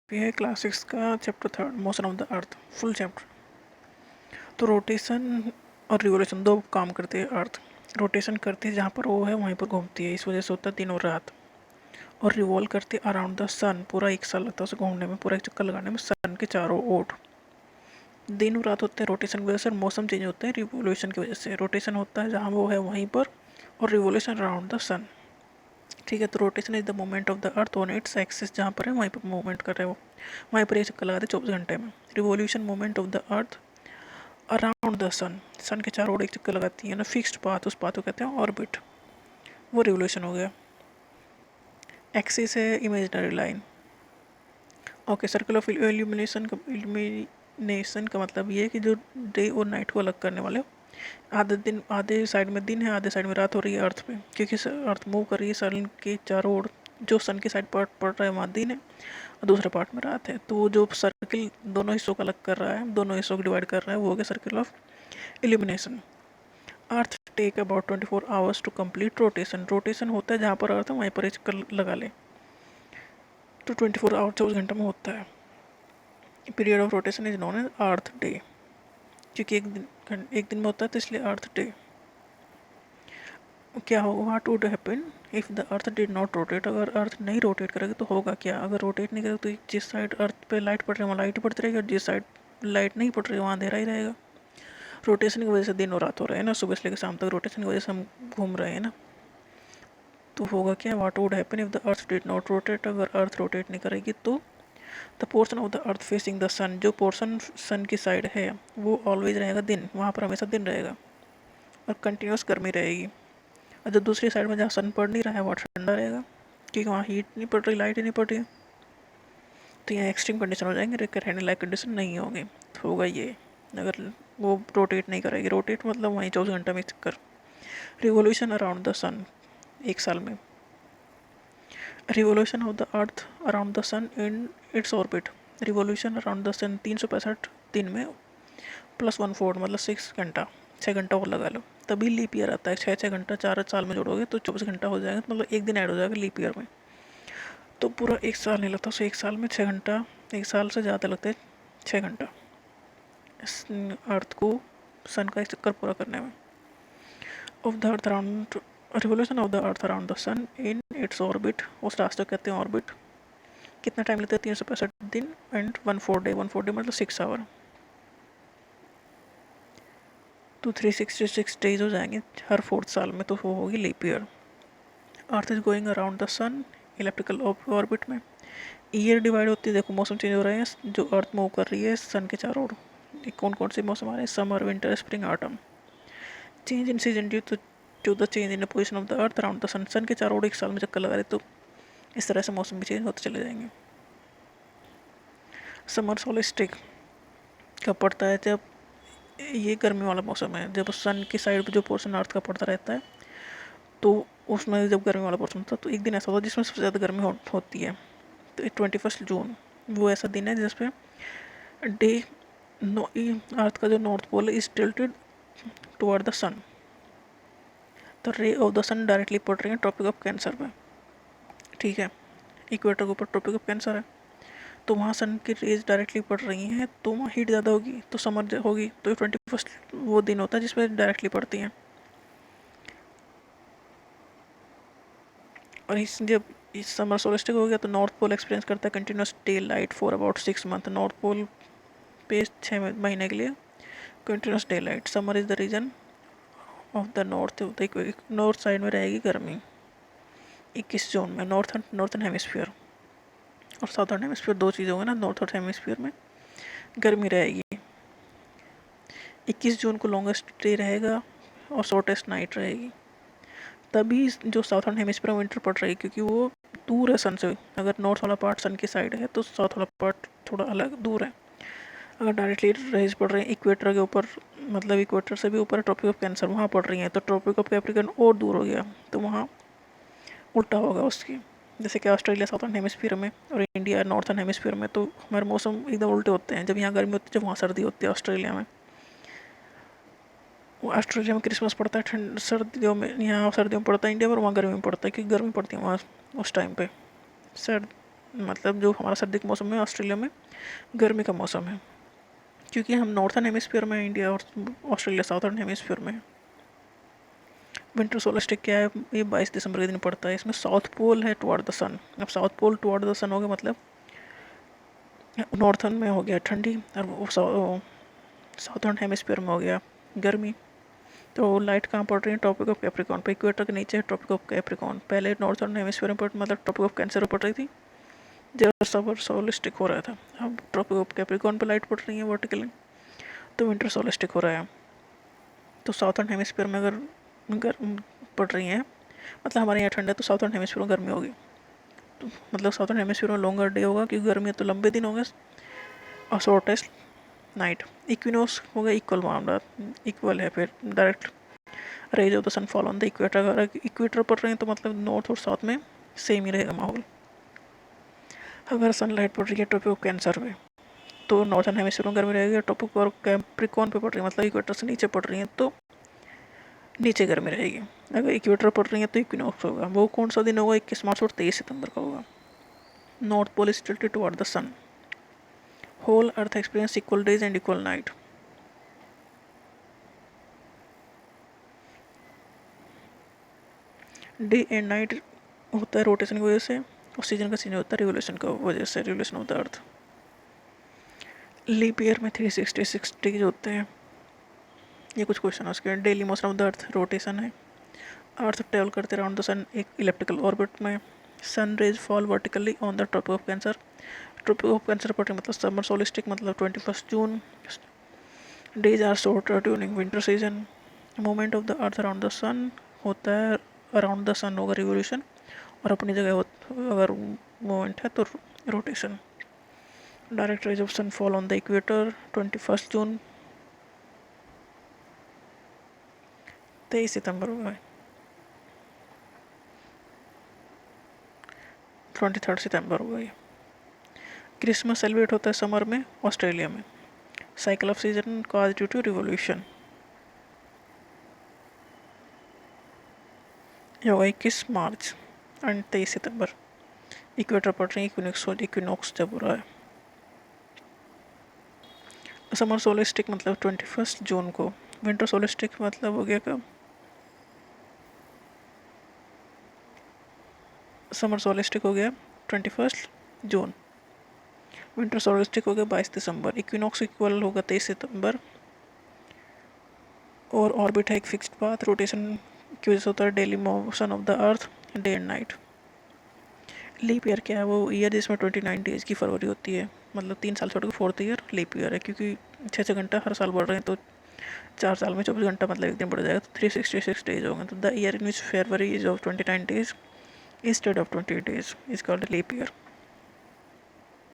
ये है क्लास 6 का chapter 3 motion of the earth full chapter. तो रोटेशन और रिवोल्यूशन दो काम करते हैं। अर्थ रोटेशन करती है जहाँ पर वो है वहीं पर घूमती है, इस वजह से होता है दिन और रात। और रिवॉल्व करती है अराउंड द सन, पूरा एक साल लगता है उसे घूमने में, पूरा एक चक्कर लगाने में सन के चारों ओर। दिन और रात होते हैं रोटेशन की वजह से, और मौसम चेंज होते हैं रिवोल्यूशन की वजह से। रोटेशन होता है जहाँ वो है वहीं पर, और रिवोल्यूशन अराउंड द सन। ठीक है, तो rotation is the movement of the earth on its axis, जहाँ पर है वहीं पर मूवमेंट कर रहे हो, वहीं पर एक चक्कर लगाते 24 घंटे में। Revolution movement of the earth around the sun, sun के चारों ओर एक चक्कर लगाती है ना, फिक्स्ड पाथ, उस पाथ को कहते हैं ऑर्बिट। वो रिवोल्यूशन हो गया। एक्सिस है imaginary line. Okay, circle of illumination का मतलब ये है कि जो डे और नाइट को अलग करने वाले हो। आधे साइड में दिन है, आधे साइड में रात हो रही है अर्थ पे, क्योंकि अर्थ मूव कर रही है सन के चारों ओर। जो सन के साइड पार्ट पड़ रहा है वहाँ दिन है, और दूसरे पार्ट में रात है। तो जो सर्किल दोनों हिस्सों को अलग कर रहा है, दोनों हिस्सों को डिवाइड कर रहा है, वो हो गया circle of illumination. Earth take about 24 hours to complete rotation. Rotation होता है जहाँ पर अर्थ है वहीं पर एक चक्कर लगा ले, तो 24 आवर 24 घंटे में होता है। Period of rotation is known as earth day, क्योंकि एक दिन में होता है तो इसलिए अर्थ डे। क्या होगा, what would happen if the earth did not rotate. अगर अर्थ नहीं रोटेट करेगी तो होगा क्या। अगर रोटेट नहीं करेगी तो जिस साइड अर्थ पे लाइट पड़ रही है वहाँ लाइट ही पड़ती रहेगी, और जिस साइड लाइट नहीं पड़ रही है वहाँ अंधेरा ही रहेगा। रोटेशन की वजह से दिन और रात हो रहे हैं ना, सुबह से लेकर शाम तक रोटेशन की वजह से हम घूम रहे हैं ना। तो होगा क्या, what would happen if the earth did not rotate. अगर अर्थ रोटेट नहीं करेगी तो the portion of the earth facing the sun, जो पोर्शन सन की साइड है वो ऑलवेज रहेगा दिन, वहाँ पर हमेशा दिन रहेगा और कंटिन्यूस गर्मी रहेगी। और जो दूसरी साइड में जहाँ सन पड़ नहीं रहा है वहाँ ठंडा रहेगा, क्योंकि वहाँ हीट नहीं पड़ रही, लाइट ही नहीं पड़ रही है। तो यहाँ एक्सट्रीम कंडीशन हो जाएंगे, रहने लायक कंडीशन नहीं होगी। तो होगा ये, अगर वो रोटेट नहीं करेगी। रोटेट मतलब वहीं 24 घंटे में चक्कर। रिवोल्यूशन अराउंड द सन, एक साल में। Revolution of the earth around the sun in its orbit. Revolution around the sun 365 दिन में +1/4 मतलब 6 घंटा, 6 घंटा और लगा लो, तभी लीप ईयर आता है। 6 6 घंटा 4 साल में जोड़ोगे तो 24 घंटा हो जाएगा, मतलब एक दिन ऐड हो जाएगा लीप ईयर में। तो पूरा एक साल नहीं लगता, सो एक साल में 6 घंटा, एक साल से ज़्यादा लगता है 6 घंटा इस अर्थ को सन का एक चक्कर पूरा करने में। Of the earth around, revolution of the earth around the sun in its orbit, उस रास्ते को कहते हैं ऑर्बिट। कितना टाइम लगता है, 365 दिन एंड 1/4 डे। 1/4 डे मतलब 6 आवर, तो 366 डेज हो जाएंगे हर 4th साल में, तो वो होगी leap year. Earth is going around the sun electrical orbit में। ईयर डिवाइड होती है, देखो मौसम चेंज हो रहे हैं, जो अर्थ मूव कर रही है सन के चारों ओर। कौन कौन से मौसम आ रहे हैं, summer winter spring autumn. Change in season due to the change in the position of the earth around the sun. Sun के चारों ओर एक साल में चक्कर लगा रहे, तो इस तरह से मौसम भी चेंज होते चले जाएंगे। समर सोलिस्टिक कब पड़ता है, जब ये गर्मी वाला मौसम है, जब सन की साइड पर जो पोर्शन अर्थ का पड़ता रहता है, तो उसमें जब गर्मी वाला पोर्शन होता है तो एक दिन ऐसा होता है जिसमें सबसे ज़्यादा गर्मी होती है। तो 21 जून वो ऐसा दिन है जिसपे डे अर्थ का जो नॉर्थ पोल है इज टिल्टेड टुवर्ड द सन। तो ray of the sun directly पड़ रही है ट्रॉपिक ऑफ कैंसर में। ठीक है, इक्वेटर के ऊपर ट्रॉपिक ऑफ कैंसर है, तो वहाँ सन की रेज डायरेक्टली पड़ रही हैं, तो वहाँ हीट ज़्यादा होगी, तो समर होगी। तो 21 वो दिन होता है जिसमें डायरेक्टली पड़ती हैं। और जब इस समर सोलिस्टिक हो गया तो नॉर्थ पोल एक्सपीरियंस करता है continuous day light for about 6 month. North pole पे 6 महीने के लिए continuous day light. Summer is the reason of the north, north side में रहेगी गर्मी 21 जून में। नॉर्थन हेमिस्फीयर और साउथर्न हेमिस्फीयर दो चीज़ होंगे ना, नॉर्थ और हेमिस्फीयर में गर्मी रहेगी। 21 जून को लॉन्गेस्ट डे रहेगा और शॉर्टेस्ट नाइट रहेगी। तभी जो साउथर्न हेमिस्फीयर में विंटर पड़ रही है, क्योंकि वो दूर है सन से। अगर नॉर्थ वाला पार्ट सन की साइड है तो साउथ वाला पार्ट थोड़ा अलग दूर है। अगर डायरेक्टली रेज पड़ रही है इक्वेटर के ऊपर, मतलब इक्वेटर से भी ऊपर ट्रॉपिक ऑफ कैंसर वहाँ पड़ रही है, तो ट्रॉपिक ऑफ कैप्रिकॉर्न और दूर हो गया, तो वहाँ उल्टा होगा उसकी। जैसे कि ऑस्ट्रेलिया साउथर्न हेमिस्फीयर में और इंडिया नॉर्थर्न हेमिस्फीयर में, तो हमारे मौसम एकदम उल्टे होते हैं। जब यहाँ गर्मी होती है, जब वहाँ सर्दी होती है ऑस्ट्रेलिया में। ऑस्ट्रेलिया में क्रिसमस पड़ता है ठंड सर्दियों में, यहाँ सर्दियों में पड़ता है इंडिया में, और वहाँ गर्मी में पड़ता है, क्योंकि गर्मी पड़ती है वहाँ उस टाइम पे। मतलब जो हमारा सर्दी का मौसम है, ऑस्ट्रेलिया में गर्मी का मौसम है, क्योंकि हम नॉर्थन हेमिस्फीयर में हैं इंडिया और ऑस्ट्रेलिया साउथर्न हेमिस्फीयर में है। विंटर सोलस्टिक क्या है, ये 22 दिसंबर के दिन पड़ता है। इसमें साउथ पोल है टुवर्ड द सन। अब साउथ पोल टुवर्ड द सन हो गया, मतलब नॉर्थन में हो गया ठंडी और वो साउथर्न हेमिस्फीयर में हो गया गर्मी। तो लाइट कहाँ पड़ रही है, ट्रॉपिक ऑफ कैप्रिकॉन पे, इक्वेटर के नीचे ट्रॉपिक ऑफ कैप्रिकॉन। पहले नॉर्थर्न हेमिस्फीयर में मतलब ट्रॉपिक ऑफ कैंसर पड़ रही थी जब समर सोलिस्टिक हो रहा था। अब ट्रॉपिक ऑफ कैप्रिकॉन पे लाइट पड़ रही है वर्टिकली, तो विंटर सोलिस्टिक हो रहा है। तो साउथर्न हेमिस्फीयर में अगर पड़ रही हैं, मतलब हमारे यहाँ ठंड है तो साउथर्न हेमिस्फीयर में गर्मी होगी। तो मतलब साउथर्न हेमिस्फीयर में लॉन्गर डे होगा क्योंकि गर्मी है तो लंबे दिन होंगे और शॉर्टेस्ट नाइट। इक्विनोक्स हो गया इक्वल मामला, इक्वल है फिर direct rays of the sun fall on the equator. अगर इक्वेटर पड़ रहे हैं तो मतलब नॉर्थ और साउथ में सेम ही रहेगा माहौल। अगर सनलाइट पड़ रही है ट्रॉपिक ऑफ कैंसर में तो नॉर्थन हेमिस्फीयर में गर्मी रहेगी, ट्रॉपिक और कैप्रिकॉन पे पड़ रही है मतलब इक्वेटर से नीचे पड़ रही है तो नीचे गर्मी रहेगी। अगर इक्वेटर पड़ रही है तो इक्विनॉक्स होगा। वो कौन सा दिन होगा, 21 मार्च और 23 सितंबर का होगा। North pole is tilted toward the sun. Whole earth experience equal days and equal night. Day and night होता है रोटेशन की वजह से, और सीजन का सीजन होता है रिवोल्यूशन की वजह से, revolution of the earth. Leap year में 366 डेज होते हैं। ये कुछ क्वेश्चन है उसके। Daily motion of the earth rotation है। अर्थ ट्रेवल करते अराउंड द सन एक इलेप्टिकल ऑर्बिट में। Sun rays fall vertically on the tropic of cancer. Tropic of cancer पर मतलब समर सोलिस्टिक मतलब 21 जून। Days are shorter during winter season. Movement of the earth around the sun होता है, around the सन होगा revolution, और अपनी जगह अगर मूवमेंट है तो rotation. Direct rays of sun fall on the equator 21 June. 23 सितंबर हुआ है, 23 सितंबर हुआ है। क्रिसमस सेलिब्रेट होता है समर में ऑस्ट्रेलिया में। Cycle off season cause due to revolution. ये होगा 21 मार्च एंड 23 सितंबर। इक्वेटर पड़ रही है इक्विनॉक्स जब हो रहा है। समर सोलिस्टिक मतलब 21 जून को। विंटर सोलिस्टिक मतलब हो गया कब, समर सोलिस्टिक हो गया 21 जून। विंटर सोलिस्टिक हो गया 22 दिसंबर। इक्विनॉक्स इक्वल होगा 23 सितंबर। और ऑर्बिट है एक फिक्स्ड पाथ, रोटेशन की वजह से होता है daily motion of the earth day and night. Leap year क्या है, वो ईयर जिसमें 29 डेज की फरवरी होती है, मतलब 3 साल छोड़ के 4th ईयर लीप ईयर है, क्योंकि 6 घंटा हर साल बढ़ रहे हैं तो 4 साल में 24 घंटा मतलब एक दिन बढ़ जाएगा तो 366 डेज होंगे। तो the year in which February is of 29 days instead of 20 days is called a leap year.